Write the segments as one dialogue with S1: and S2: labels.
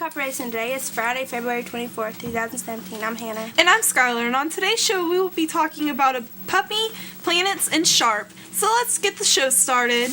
S1: Puppy Racing. Today is Friday, February 24th, 2017. I'm Hannah.
S2: And I'm Skylar, and on today's show we will be talking about a puppy, planets, and Sharp. So let's get the show started.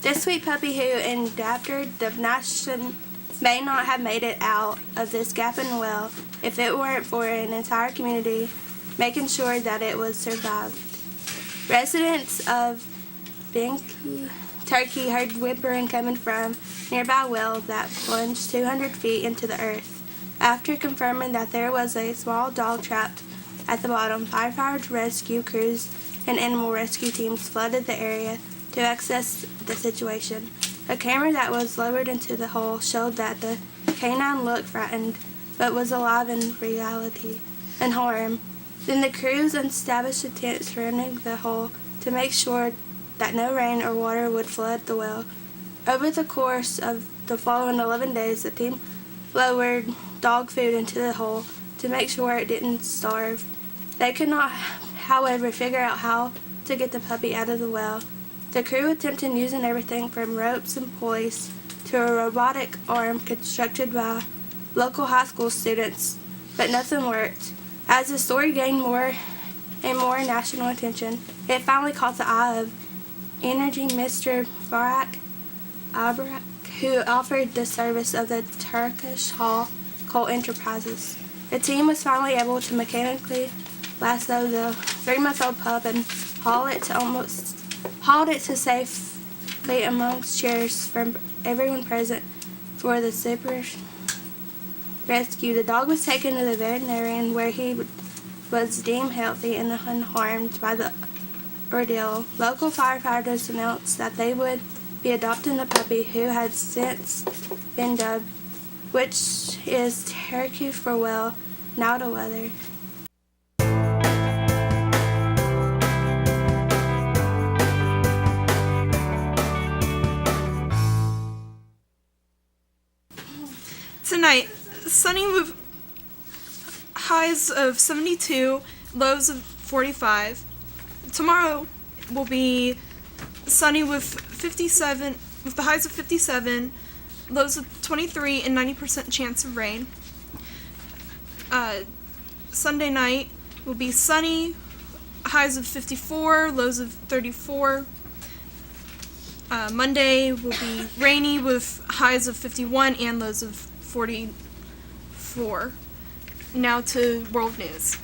S1: This sweet puppy who endangered the nation may not have made it out of this gap in the well if it weren't for an entire community making sure that it was survived. Residents of Binky, Turkey heard whimpering coming from nearby well that plunged 200 feet into the earth. After confirming that there was a small dog trapped at the bottom, firefighters, rescue crews, and animal rescue teams flooded the area to access the situation. A camera that was lowered into the hole showed that the canine looked frightened, but was alive in reality and harm. Then the crews established a tent surrounding the hole to make sure that no rain or water would flood the well. Over the course of the following 11 days, the team lowered dog food into the hole to make sure it didn't starve. They could not, however, figure out how to get the puppy out of the well. The crew attempted using everything from ropes and pulleys to a robotic arm constructed by local high school students, but nothing worked. As the story gained more and more national attention, it finally caught the eye of Energy Mr. Barak Abrak, who offered the service of the Turkish Hall Coal Enterprises. The team was finally able to mechanically lasso the 3-month-old pup and hauled it to safely amongst cheers from everyone present for the super rescue. The dog was taken to the veterinarian where he was deemed healthy and unharmed by the ordeal. Local firefighters announced that they would be adopting the puppy, who had since been dubbed, which is Turkey for well, now to weather.
S2: Tonight, sunny with highs of 72, lows of 45. Tomorrow will be sunny with 57, with the highs of 57, lows of 23, and 90% chance of rain. Sunday night will be sunny, highs of 54, lows of 34. Monday will be rainy with highs of 51 and lows of 44. Now to world news.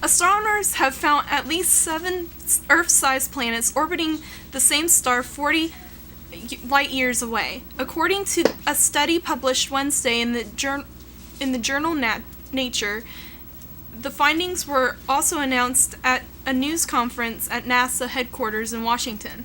S2: Astronomers have found at least 7 Earth-sized planets orbiting the same star 40 light years away. According to a study published Wednesday in the journal Nature, the findings were also announced at a news conference at NASA headquarters in Washington.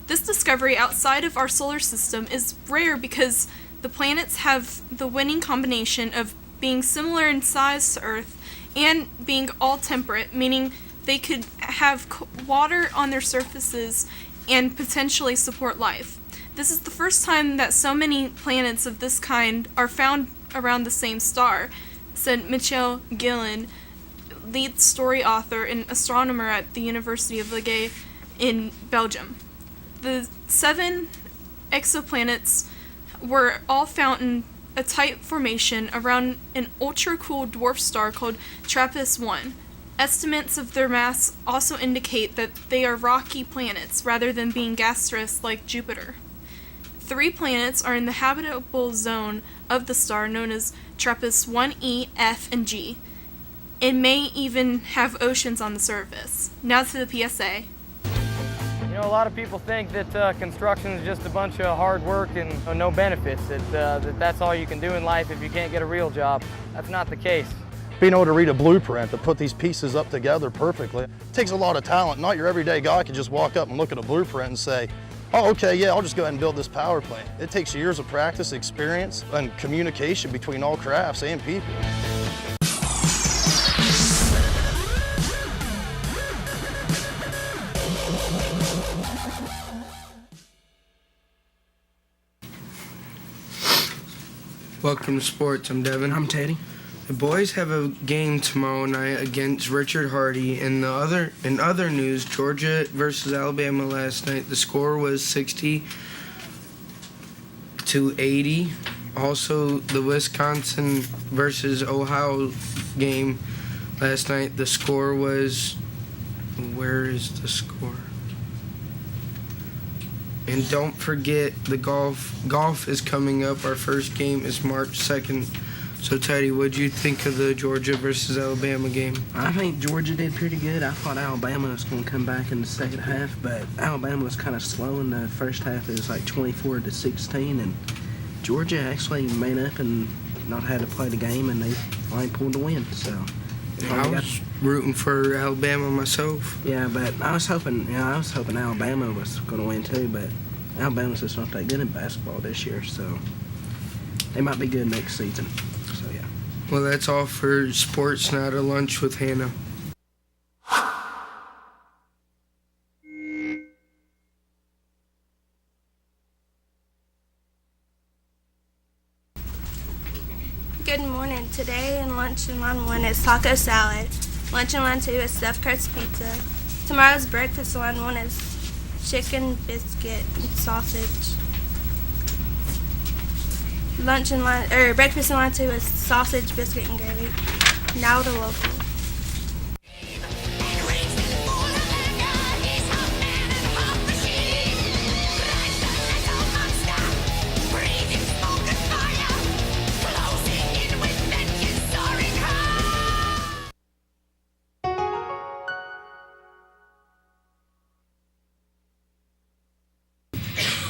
S2: This discovery outside of our solar system is rare because the planets have the winning combination of being similar in size to Earth and being all temperate, meaning they could have water on their surfaces and potentially support life. This is the first time that so many planets of this kind are found around the same star, said Michel Guillen, lead story author and astronomer at the University of Liège in Belgium. The 7 exoplanets were all found in a tight formation around an ultra-cool dwarf star called TRAPPIST-1. Estimates of their mass also indicate that they are rocky planets rather than being gaseous like Jupiter. 3 planets are in the habitable zone of the star known as TRAPPIST-1e, F, and G, and may even have oceans on the surface. Now to the PSA.
S3: You know, a lot of people think that construction is just a bunch of hard work and no benefits, that's all you can do in life if you can't get a real job. That's not the case.
S4: Being able to read a blueprint to put these pieces up together perfectly takes a lot of talent. Not your everyday guy can just walk up and look at a blueprint and say, oh, okay, yeah, I'll just go ahead and build this power plant. It takes years of practice, experience, and communication between all crafts and people.
S5: Welcome to sports. I'm Devin.
S6: I'm Teddy.
S5: The boys have a game tomorrow night against Richard Hardy. In other news, Georgia versus Alabama last night. The score was 60-80. Also, the Wisconsin versus Ohio game last night. The score was. Where is the score? And don't forget the golf. Golf is coming up. Our first game is March 2nd. So, Teddy, what did you think of the Georgia versus Alabama game?
S6: I think Georgia did pretty good. I thought Alabama was going to come back in the second half, but Alabama was kind of slow in the first half. It was like 24-16, and Georgia actually made up and not had to play the game, and they finally pulled the win. So
S5: I was rooting for Alabama myself.
S6: Yeah, but I was hoping Alabama was going to win too, but Alabama's just not that good in basketball this year, so they might be good next season. So yeah.
S5: Well, that's all for Sports Night at Lunch with Hannah.
S1: Good morning. Today in lunch in line 1 is taco salad. Lunch in line 2 is stuffed crust pizza. Tomorrow's breakfast in line 1 is chicken, biscuit, and sausage. Breakfast in line 2 is sausage, biscuit, and gravy. Now to local.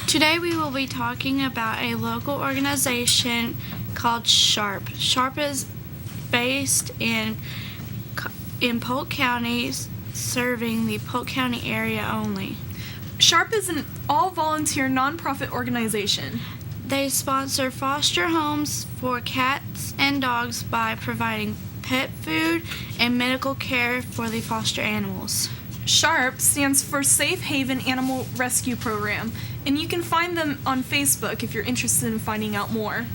S7: Today we will be talking about a local organization called SHARP. SHARP is based in Polk County, serving the Polk County area only.
S2: SHARP is an all-volunteer nonprofit organization.
S7: They sponsor foster homes for cats and dogs by providing pet food and medical care for the foster animals.
S2: SHARP stands for Safe Haven Animal Rescue Program, and you can find them on Facebook if you're interested in finding out more.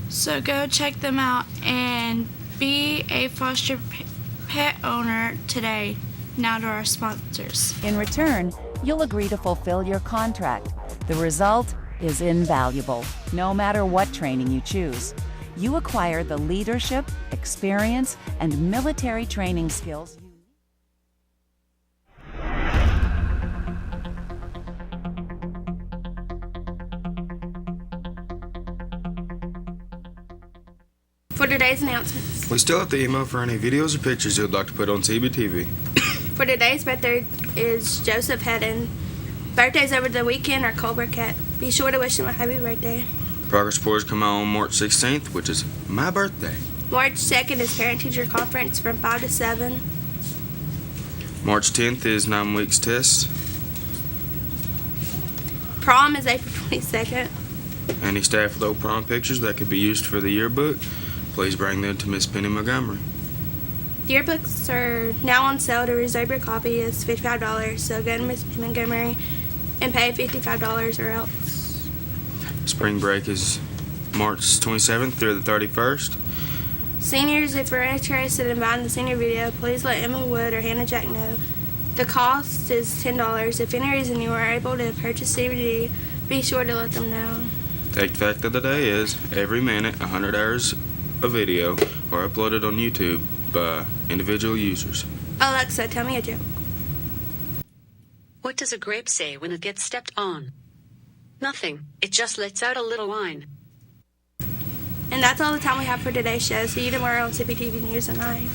S7: So go check them out and be a foster pet owner today. Now to our sponsors.
S8: In return, you'll agree to fulfill your contract. The result is invaluable, no matter what training you choose. You acquire the leadership, experience, and military training skills.
S1: For today's announcements.
S9: We still have to email for any videos or pictures you'd like to put on Cbtv.
S1: For today's birthday is Joseph Hedden. Birthdays over the weekend are Cobra Cat. Be sure to wish him a happy birthday.
S9: Progress reports come out on March 16th, which is my birthday.
S1: March 2nd is Parent-Teacher Conference from 5 to 7.
S9: March 10th is 9 weeks test.
S1: Prom is April 22nd.
S9: Any staff with old prom pictures that could be used for the yearbook, please bring them to Miss Penny Montgomery.
S1: Yearbooks are now on sale. To reserve your copy is $55, so go to Miss Penny Montgomery and pay $55 or else.
S9: Spring break is March 27th through the 31st.
S1: Seniors, if you're interested in buying the senior video, please let Emma Wood or Hannah Jack know. The cost is $10. If any reason you are able to purchase DVD, be sure to let them know.
S9: Take fact of the day is every minute 100 hours of video are uploaded on YouTube by individual users.
S1: Alexa, tell me a joke.
S10: What does a grape say when it gets stepped on? Nothing. It just lets out a little whine.
S1: And that's all the time we have for today's show. See you tomorrow on Cbtv News at 9.